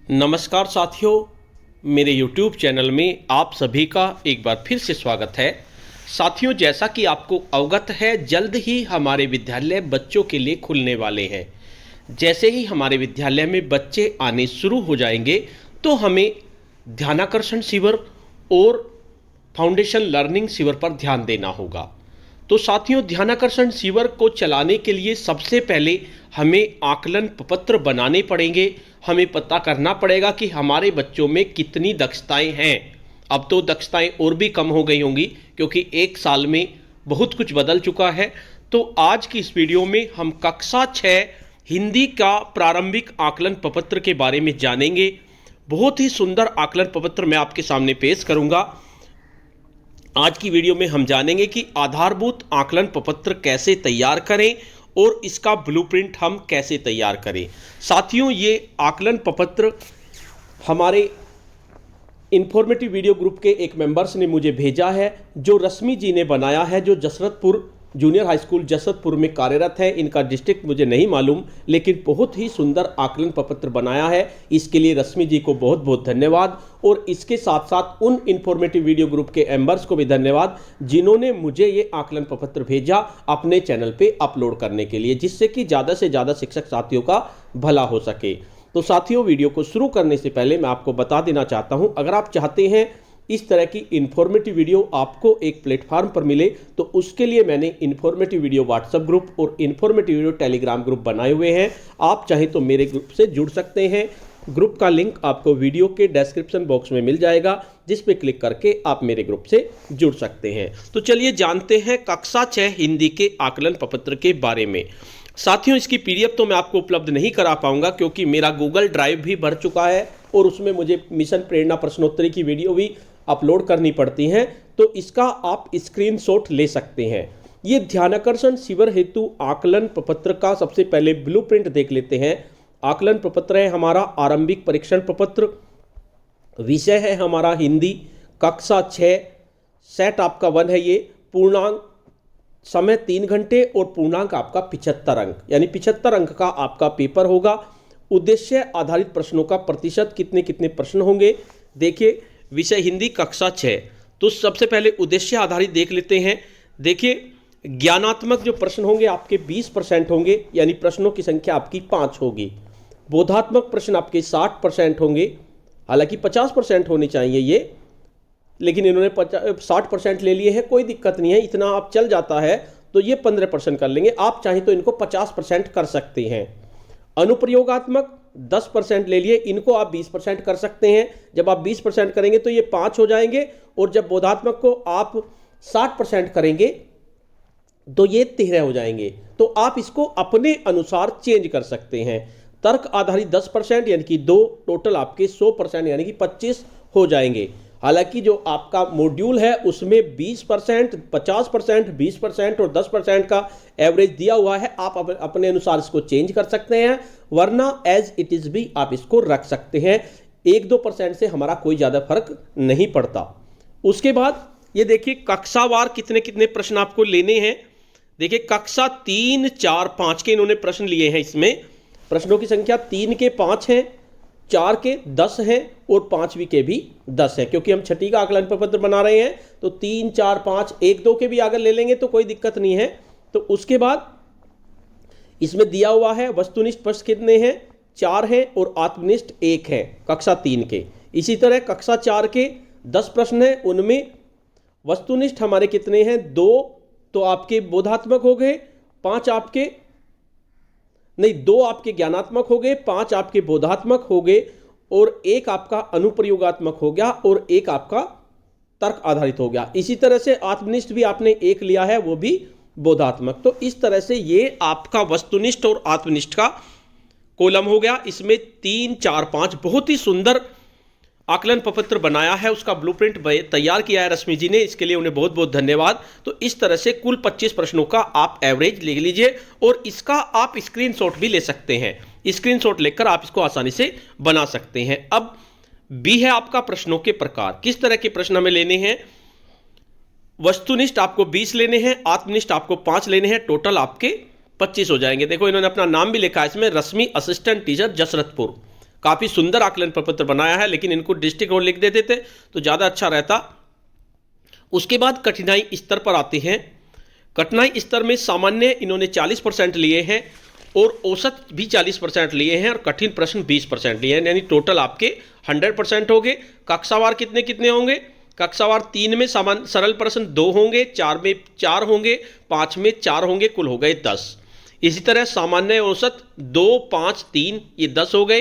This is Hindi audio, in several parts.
नमस्कार साथियों, मेरे YouTube चैनल में आप सभी का एक बार फिर से स्वागत है। साथियों, जैसा कि आपको अवगत है, जल्द ही हमारे विद्यालय बच्चों के लिए खुलने वाले हैं। जैसे ही हमारे विद्यालय में बच्चे आने शुरू हो जाएंगे तो हमें ध्यानाकर्षण शिविर और फाउंडेशन लर्निंग शिविर पर ध्यान देना होगा। तो साथियों, ध्यानाकर्षण शिविर को चलाने के लिए सबसे पहले हमें आकलन प्रपत्र बनाने पड़ेंगे। हमें पता करना पड़ेगा कि हमारे बच्चों में कितनी दक्षताएं हैं। अब तो दक्षताएं और भी कम हो गई होंगी क्योंकि एक साल में बहुत कुछ बदल चुका है। तो आज की इस वीडियो में हम कक्षा 6 हिंदी का प्रारंभिक आकलन प्रपत्र के बारे में जानेंगे। बहुत ही सुंदर आकलन प्रपत्र मैं आपके सामने पेश करूंगा। आज की वीडियो में हम जानेंगे कि आधारभूत आकलन प्रपत्र कैसे तैयार करें और इसका ब्लूप्रिंट हम कैसे तैयार करें। साथियों, ये आकलन प्रपत्र हमारे इंफॉर्मेटिव वीडियो ग्रुप के एक मेंबर्स ने मुझे भेजा है, जो रश्मि जी ने बनाया है, जो जसरतपुर जूनियर हाई स्कूल जसरतपुर में कार्यरत है। इनका डिस्ट्रिक्ट मुझे नहीं मालूम, लेकिन बहुत ही सुंदर आकलन प्रपत्र बनाया है। इसके लिए रश्मि जी को बहुत बहुत धन्यवाद। और इसके साथ साथ उन इंफॉर्मेटिव वीडियो ग्रुप के मेंबर्स को भी धन्यवाद जिन्होंने मुझे ये आकलन प्रपत्र भेजा अपने चैनल पे अपलोड करने के लिए, जिससे कि ज़्यादा से ज़्यादा शिक्षक साथियों का भला हो सके। तो साथियों, वीडियो को शुरू करने से पहले मैं आपको बता देना चाहता हूं, अगर आप चाहते हैं इस तरह की इन्फॉर्मेटिव वीडियो आपको एक प्लेटफॉर्म पर मिले, तो उसके लिए मैंने इन्फॉर्मेटिव वीडियो व्हाट्सएप ग्रुप और इन्फॉर्मेटिव वीडियो टेलीग्राम ग्रुप बनाए हुए हैं। आप चाहें तो मेरे ग्रुप से जुड़ सकते हैं। ग्रुप का लिंक आपको वीडियो के डिस्क्रिप्शन बॉक्स में मिल जाएगा, जिस पे क्लिक करके आप मेरे ग्रुप से जुड़ सकते हैं। तो चलिए जानते हैं कक्षा 6 हिंदी के आकलन प्रपत्र के बारे में। साथियों, इसकी पीडीएफ तो मैं आपको उपलब्ध नहीं करा पाऊंगा क्योंकि मेरा गूगल ड्राइव भी भर चुका है और उसमें मुझे मिशन प्रेरणा प्रश्नोत्तरी की वीडियो भी अपलोड करनी पड़ती हैं। तो इसका आप स्क्रीनशॉट ले सकते हैं। ये ध्यानाकर्षण शिविर हेतु आकलन प्रपत्र का सबसे पहले ब्लूप्रिंट देख लेते हैं। आकलन प्रपत्र है हमारा आरंभिक परीक्षण प्रपत्र, विषय है हमारा हिंदी, कक्षा 6, सेट आपका 1 है। ये पूर्णांक समय 3 घंटे और पूर्णांक आपका 75 अंक, यानी 75 अंक का आपका पेपर होगा। उद्देश्य आधारित प्रश्नों का प्रतिशत कितने कितने प्रश्न होंगे। देखिए, विषय हिंदी कक्षा 6, तो सबसे पहले उद्देश्य आधारित देख लेते हैं। देखिए, ज्ञानात्मक जो प्रश्न होंगे आपके 20% होंगे, यानी प्रश्नों की संख्या आपकी 5 होगी। बोधात्मक प्रश्न आपके 60% होंगे, हालांकि 50% होने चाहिए ये, लेकिन इन्होंने 60% ले लिए हैं। कोई दिक्कत नहीं है, इतना आप चल जाता है तो ये 15% कर लेंगे। आप चाहें तो इनको 50% कर सकते हैं। अनुप्रयोगात्मक 10% ले लिए, इनको आप 20% कर सकते हैं। जब आप 20% करेंगे तो ये 5 हो जाएंगे, और जब बोधात्मक को आप 60% करेंगे तो ये 13 हो जाएंगे। तो आप इसको अपने अनुसार चेंज कर सकते हैं। तर्क आधारित 10%, यानी कि 2, टोटल आपके 100%, यानी कि 25 हो जाएंगे। हालांकि जो आपका मॉड्यूल है उसमें 20%, 50%, 20% और 10% का एवरेज दिया हुआ है। आप अपने अनुसार इसको चेंज कर सकते हैं, वरना एज इट इज भी आप इसको रख सकते हैं। 1-2% से हमारा कोई ज़्यादा फर्क नहीं पड़ता। उसके बाद ये देखिए, कक्षावार कितने कितने प्रश्न आपको लेने हैं। देखिए, कक्षा 3, 4, 5 के इन्होंने प्रश्न लिए हैं। इसमें प्रश्नों की संख्या 3 के 5 हैं, 4 के 10 हैं और 5वीं के भी 10 है। क्योंकि हम 6ठी का आकलन प्रपत्र बना रहे हैं तो 3, 4, 5, 1, 2 के भी अगर ले लेंगे तो कोई दिक्कत नहीं है। तो उसके बाद इसमें दिया हुआ है वस्तुनिष्ठ प्रश्न कितने हैं, 4 हैं, और आत्मनिष्ठ 1 है कक्षा 3 के। इसी तरह कक्षा 4 के 10 प्रश्न हैं, उनमें वस्तुनिष्ठ हमारे कितने हैं, 2 तो आपके बोधात्मक हो गए, 5 आपके नहीं, 2 आपके ज्ञानात्मक हो गए, 5 आपके बोधात्मक हो गए, और 1 आपका अनुप्रयोगात्मक हो गया, और 1 आपका तर्क आधारित हो गया। इसी तरह से आत्मनिष्ठ भी आपने 1 लिया है, वो भी बोधात्मक। तो इस तरह से ये आपका वस्तुनिष्ठ और आत्मनिष्ठ का कॉलम हो गया। इसमें 3, 4, 5 बहुत ही सुंदर आकलन प्रपत्र बनाया है, उसका ब्लूप्रिंट तैयार किया है रश्मि जी ने। इसके लिए उन्हें बहुत बहुत धन्यवाद। तो इस तरह से कुल 25 प्रश्नों का आप एवरेज ले लीजिए, और इसका आप स्क्रीनशॉट भी ले सकते हैं। स्क्रीनशॉट लेकर आप इसको आसानी से बना सकते हैं। अब बी है आपका प्रश्नों के प्रकार। किस तरह के प्रश्न हमें लेने हैं। वस्तुनिष्ठ आपको 20 लेने हैं, आत्मनिष्ठ आपको 5 लेने हैं, टोटल आपके 25 हो जाएंगे। देखो, इन्होंने अपना नाम भी लिखा है इसमें, रश्मि असिस्टेंट टीचर जसरतपुर। काफ़ी सुंदर आकलन प्रपत्र बनाया है, लेकिन इनको डिस्ट्रिक्ट और लिख देते थे तो ज़्यादा अच्छा रहता। उसके बाद कठिनाई स्तर पर आते हैं। कठिनाई स्तर में सामान्य इन्होंने 40% लिए हैं और औसत भी 40% लिए हैं और कठिन प्रश्न 20% लिए हैं, यानी टोटल आपके 100% हो गए। कक्षावार कितने कितने होंगे? कक्षावार 3 में सामान्य सरल प्रश्न 2 होंगे, 4 में 4 होंगे, 5 में 4 होंगे, कुल हो गए 10। इसी तरह सामान्य औसत 2, 5, 3 ये 10 हो गए,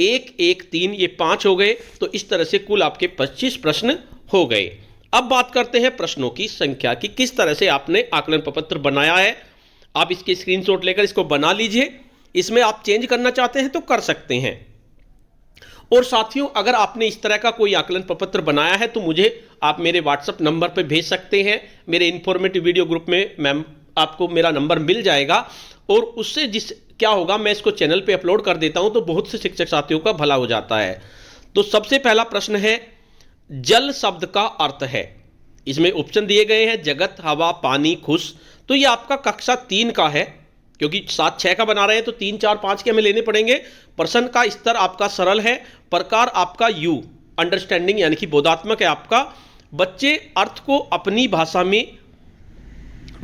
1, 1, 3 ये 5 हो गए। तो इस तरह से कुल आपके 25 प्रश्न हो गए। अब बात करते हैं प्रश्नों की संख्या की, किस तरह से आपने आकलन प्रपत्र बनाया है। आप इसके स्क्रीनशॉट लेकर इसको बना लीजिए। इसमें आप चेंज करना चाहते हैं तो कर सकते हैं। और साथियों, अगर आपने इस तरह का कोई आकलन प्रपत्र बनाया है तो मुझे आप मेरे व्हाट्सएप नंबर पर भेज सकते हैं। मेरे इन्फॉर्मेटिव वीडियो ग्रुप में मैम आपको मेरा नंबर मिल जाएगा और उससे क्या होगा, मैं इसको चैनल पे अपलोड कर देता हूं तो बहुत से शिक्षक साथियों का भला हो जाता है। तो सबसे पहला प्रश्न है, जल शब्द का अर्थ है। इसमें ऑप्शन दिए गए हैं जगत, हवा, पानी, खुश। तो ये आपका कक्षा 3 का है, क्योंकि 7, 6 का बना रहे हैं तो 3, 4, 5 के हमें लेने पड़ेंगे। प्रश्न का स्तर आपका सरल है, प्रकार आपका यू अंडरस्टैंडिंग यानी कि बोधात्मक है आपका। बच्चे अर्थ को अपनी भाषा में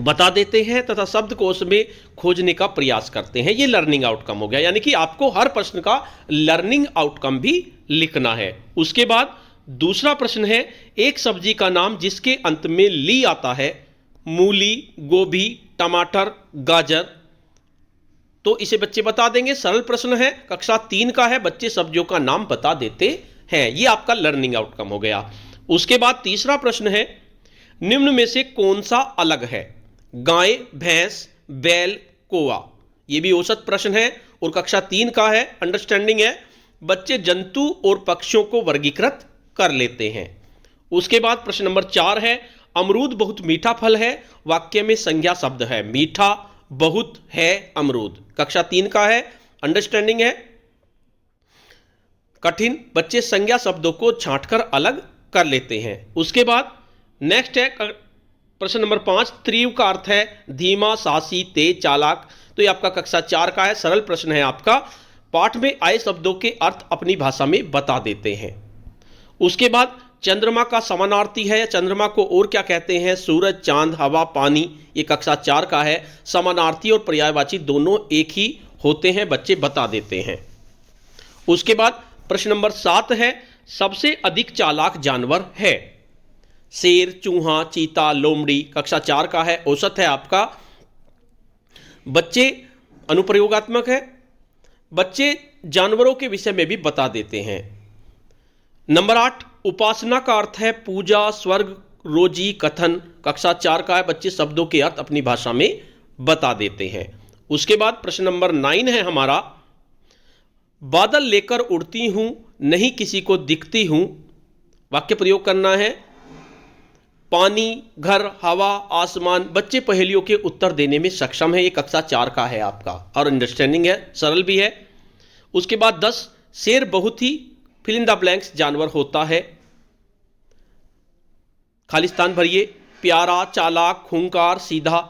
बता देते हैं तथा शब्दकोश में खोजने का प्रयास करते हैं। ये लर्निंग आउटकम हो गया, यानी कि आपको हर प्रश्न का लर्निंग आउटकम भी लिखना है। उसके बाद दूसरा प्रश्न है, एक सब्जी का नाम जिसके अंत में ली आता है, मूली, गोभी, टमाटर, गाजर। तो इसे बच्चे बता देंगे। सरल प्रश्न है, कक्षा 3 का है, बच्चे सब्जियों का नाम बता देते हैं। ये आपका लर्निंग आउटकम हो गया। उसके बाद तीसरा प्रश्न है, निम्न में से कौन सा अलग है? गाय, भैंस, बैल, कौवा। ये भी औसत प्रश्न है और कक्षा 3 का है, अंडरस्टैंडिंग है। बच्चे जंतु और पक्षियों को वर्गीकृत कर लेते हैं। उसके बाद प्रश्न नंबर 4 है, अमरूद बहुत मीठा फल है, वाक्य में संज्ञा शब्द है। मीठा, बहुत, है, अमरूद। कक्षा 3 का है, अंडरस्टैंडिंग है। कठिन, बच्चे संज्ञा शब्दों को छांटकर अलग कर लेते हैं। उसके बाद नेक्स्ट है प्रश्न नंबर 5, तीव्र का अर्थ है धीमा, साहसी, तेज, चालाक। तो ये आपका कक्षा 4 का है, सरल प्रश्न है आपका। पाठ में आए शब्दों के अर्थ अपनी भाषा में बता देते हैं। उसके बाद चंद्रमा का समानार्थी है, चंद्रमा को और क्या कहते हैं? सूरज, चांद, हवा, पानी। ये कक्षा 4 का है। समानार्थी और पर्यायवाची दोनों एक ही होते हैं, बच्चे बता देते हैं। उसके बाद प्रश्न नंबर 7 है, सबसे अधिक चालाक जानवर है। शेर, चूहा, चीता, लोमड़ी। कक्षा 4 का है, औसत है आपका। बच्चे अनुप्रयोगात्मक है, बच्चे जानवरों के विषय में भी बता देते हैं। नंबर 8, उपासना का अर्थ है पूजा, स्वर्ग, रोजी, कथन। कक्षा 4 का है, बच्चे शब्दों के अर्थ अपनी भाषा में बता देते हैं। उसके बाद प्रश्न नंबर 9 है हमारा, बादल लेकर उड़ती हूं, नहीं किसी को दिखती हूं। वाक्य प्रयोग करना है। पानी, घर, हवा, आसमान। बच्चे पहेलियों के उत्तर देने में सक्षम है। ये कक्षा 4 का है आपका और अंडरस्टैंडिंग है, सरल भी है। उसके बाद 10, शेर बहुत ही फिल इन द ब्लैंक्स जानवर होता है। खाली स्थान भरिए। प्यारा, चालाक, खूंखार, सीधा।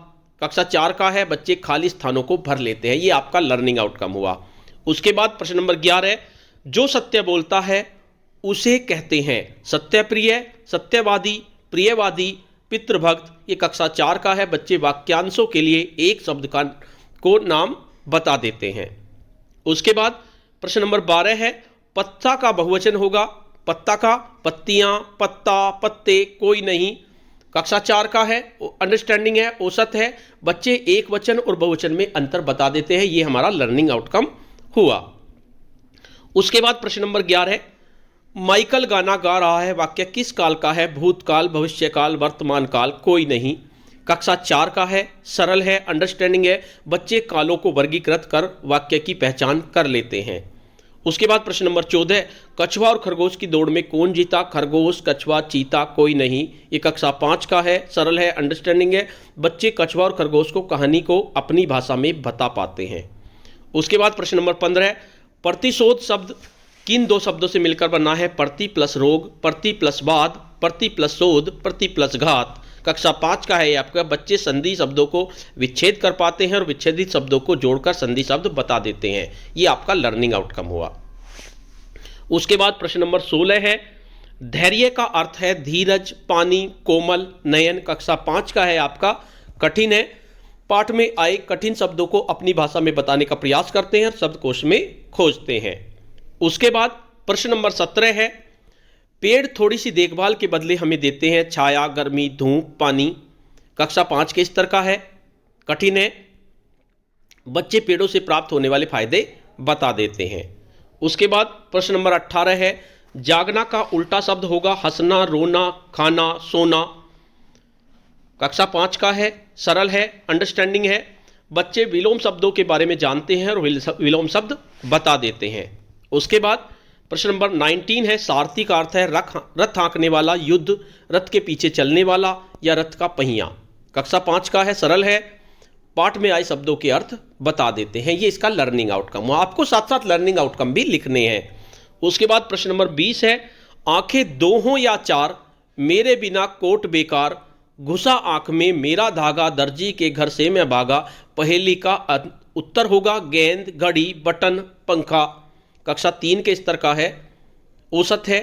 कक्षा 4 का है, बच्चे खाली स्थानों को भर लेते हैं। ये आपका लर्निंग आउटकम हुआ। उसके बाद प्रश्न नंबर 11, जो सत्य बोलता है उसे कहते हैं सत्यप्रिय, सत्यवादी, प्रियवादी, पितृभक्त। ये कक्षा 4 का है, बच्चे वाक्यांशों के लिए एक शब्द को नाम बता देते हैं। उसके बाद प्रश्न नंबर 12 है, पत्ता का बहुवचन होगा। पत्ता का, पत्तियां, पत्ता, पत्ते, कोई नहीं। कक्षा 4 का है, अंडरस्टैंडिंग है, औसत है। बच्चे एक वचन और बहुवचन में अंतर बता देते हैं। ये हमारा लर्निंग आउटकम हुआ। उसके बाद प्रश्न नंबर 11, माइकल गाना गा रहा है, वाक्य किस काल का है? भूतकाल, भविष्यकाल, वर्तमान काल, कोई नहीं। कक्षा 4 का है, सरल है, अंडरस्टैंडिंग है। बच्चे कालों को वर्गीकृत कर वाक्य की पहचान कर लेते हैं। उसके बाद प्रश्न नंबर 14, कछुआ और खरगोश की दौड़ में कौन जीता? खरगोश, कछुआ, चीता, कोई नहीं। ये कक्षा 5 का है, सरल है, अंडरस्टैंडिंग है। बच्चे कछुआ और खरगोश को कहानी को अपनी भाषा में बता पाते हैं। उसके बाद प्रश्न नंबर 15, प्रतिशोध शब्द किन 2 शब्दों से मिलकर बना है? प्रति प्लस रोग, प्रति प्लस वाद, प्रति प्लस शोध, प्रति प्लस घात। कक्षा 5 का है ये आपका। बच्चे संधि शब्दों को विच्छेद कर पाते हैं और विच्छेदित शब्दों को जोड़कर संधि शब्द बता देते हैं। ये आपका लर्निंग आउटकम हुआ। उसके बाद प्रश्न नंबर 16 है, धैर्य का अर्थ है धीरज, पानी, कोमल, नयन। कक्षा 5 का है आपका, कठिन है। पाठ में आए कठिन शब्दों को अपनी भाषा में बताने का प्रयास करते हैं, शब्दकोश में खोजते हैं। उसके बाद प्रश्न नंबर 17 है, पेड़ थोड़ी सी देखभाल के बदले हमें देते हैं छाया, गर्मी, धूप, पानी। कक्षा 5 के स्तर का है, कठिन है। बच्चे पेड़ों से प्राप्त होने वाले फायदे बता देते हैं। उसके बाद प्रश्न नंबर 18 है, जागना का उल्टा शब्द होगा हंसना, रोना, खाना, सोना। कक्षा 5 का है, सरल है, अंडरस्टैंडिंग है। बच्चे विलोम शब्दों के बारे में जानते हैं और विलोम शब्द बता देते हैं। उसके बाद प्रश्न नंबर 19 है, सारथी का अर्थ है रथ हाँकने वाला, युद्ध, रथ के पीछे चलने वाला या रथ का पहिया। कक्षा 5 का है, सरल है। पाठ में आए शब्दों के अर्थ बता देते हैं। ये इसका लर्निंग आउटकम हुआ। आपको साथ साथ लर्निंग आउटकम भी लिखने हैं। उसके बाद प्रश्न नंबर 20 है, आंखें 2 हों या 4, मेरे बिना कोट बेकार, घुसा आंख में मेरा धागा, दर्जी के घर से मैं भागा। पहेली का उत्तर होगा गेंद, घड़ी, बटन, पंखा। कक्षा 3 के स्तर का है, औसत है।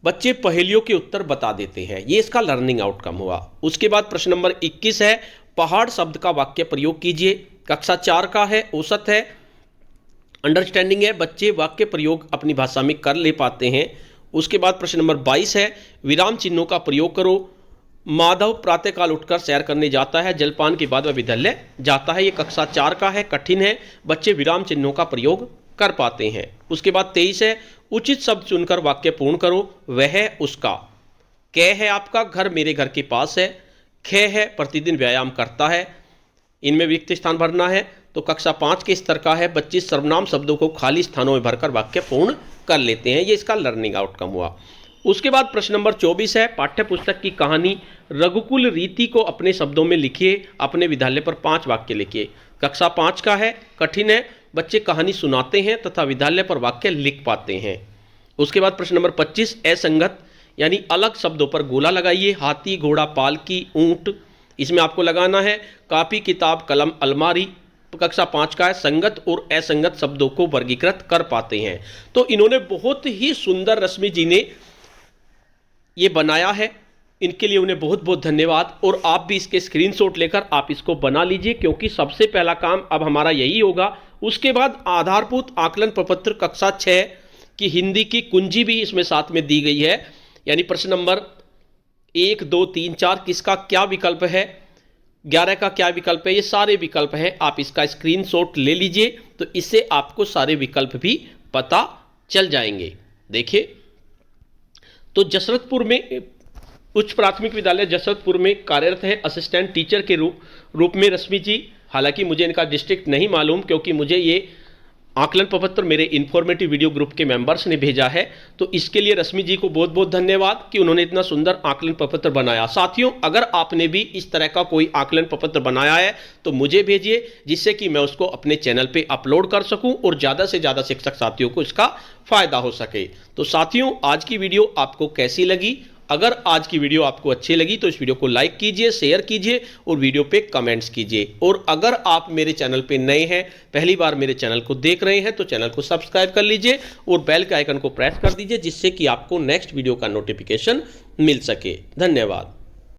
बच्चे पहेलियों के उत्तर बता देते हैं। ये इसका लर्निंग आउटकम हुआ। उसके बाद प्रश्न नंबर 21 है, पहाड़ शब्द का वाक्य प्रयोग कीजिए। कक्षा 4 का है, औसत है, अंडरस्टैंडिंग है। बच्चे वाक्य प्रयोग अपनी भाषा में कर ले पाते हैं। उसके बाद प्रश्न नंबर 22 है, विराम चिन्हों का प्रयोग करो। माधव प्रातःकाल उठकर सैर करने जाता है, जलपान के बाद वह विद्यालय जाता है। ये कक्षा 4 का है, कठिन है। बच्चे विराम चिन्हों का प्रयोग कर पाते हैं। उसके बाद 23 है, उचित शब्द चुनकर वाक्य पूर्ण करो। वह, उसका। क है आपका, घर मेरे घर के पास है। ख है, प्रतिदिन व्यायाम करता है। इनमें रिक्त स्थान भरना है। तो कक्षा 5 के स्तर का है, बच्चे सर्वनाम शब्दों को खाली स्थानों में भरकर वाक्य पूर्ण कर लेते हैं। ये इसका लर्निंग आउटकम हुआ। उसके बाद प्रश्न नंबर 24 है, पाठ्य पुस्तक की कहानी रघुकुल रीति को अपने शब्दों में लिखिए। अपने विद्यालय पर 5 वाक्य लिखिए। कक्षा 5 का है, कठिन है। बच्चे कहानी सुनाते हैं तथा विद्यालय पर वाक्य लिख पाते हैं। उसके बाद प्रश्न नंबर 25, असंगत यानी अलग शब्दों पर गोला लगाइए। हाथी, घोड़ा, पालकी, ऊंट, इसमें आपको लगाना है कापी, किताब, कलम, अलमारी। कक्षा 5 का है, संगत और असंगत शब्दों को वर्गीकृत कर पाते हैं। तो इन्होंने बहुत ही सुंदर, रश्मि जी ने ये बनाया है। इनके लिए उन्हें बहुत बहुत धन्यवाद। और आप भी इसके स्क्रीनशॉट लेकर आप इसको बना लीजिए, क्योंकि सबसे पहला काम अब हमारा यही होगा। उसके बाद आधारभूत आकलन प्रपत्र कक्षा 6 की हिंदी की कुंजी भी इसमें साथ में दी गई है। यानी प्रश्न नंबर 1, 2, 3, 4 किसका क्या विकल्प है, 11 का क्या विकल्प है, ये सारे विकल्प हैं। आप इसका स्क्रीनशॉट ले लीजिए, तो इससे आपको सारे विकल्प भी पता चल जाएंगे। देखिए, तो जसरतपुर में उच्च प्राथमिक विद्यालय जसरतपुर में कार्यरत है असिस्टेंट टीचर के रूप में रश्मि जी। हालांकि मुझे इनका डिस्ट्रिक्ट नहीं मालूम, क्योंकि मुझे ये आकलन प्रपत्र मेरे इन्फॉर्मेटिव वीडियो ग्रुप के मेंबर्स ने भेजा है। तो इसके लिए रश्मि जी को बहुत बहुत धन्यवाद कि उन्होंने इतना सुंदर आकलन प्रपत्र बनाया। साथियों, अगर आपने भी इस तरह का कोई आकलन प्रपत्र बनाया है तो मुझे भेजिए, जिससे कि मैं उसको अपने चैनल पे अपलोड कर सकूं और ज़्यादा से ज़्यादा शिक्षक साथियों को इसका फायदा हो सके। तो साथियों, आज की वीडियो आपको कैसी लगी? अगर आज की वीडियो आपको अच्छी लगी तो इस वीडियो को लाइक कीजिए, शेयर कीजिए और वीडियो पे कमेंट्स कीजिए। और अगर आप मेरे चैनल पे नए हैं, पहली बार मेरे चैनल को देख रहे हैं, तो चैनल को सब्सक्राइब कर लीजिए और बेल के आइकन को प्रेस कर दीजिए, जिससे कि आपको नेक्स्ट वीडियो का नोटिफिकेशन मिल सके। धन्यवाद।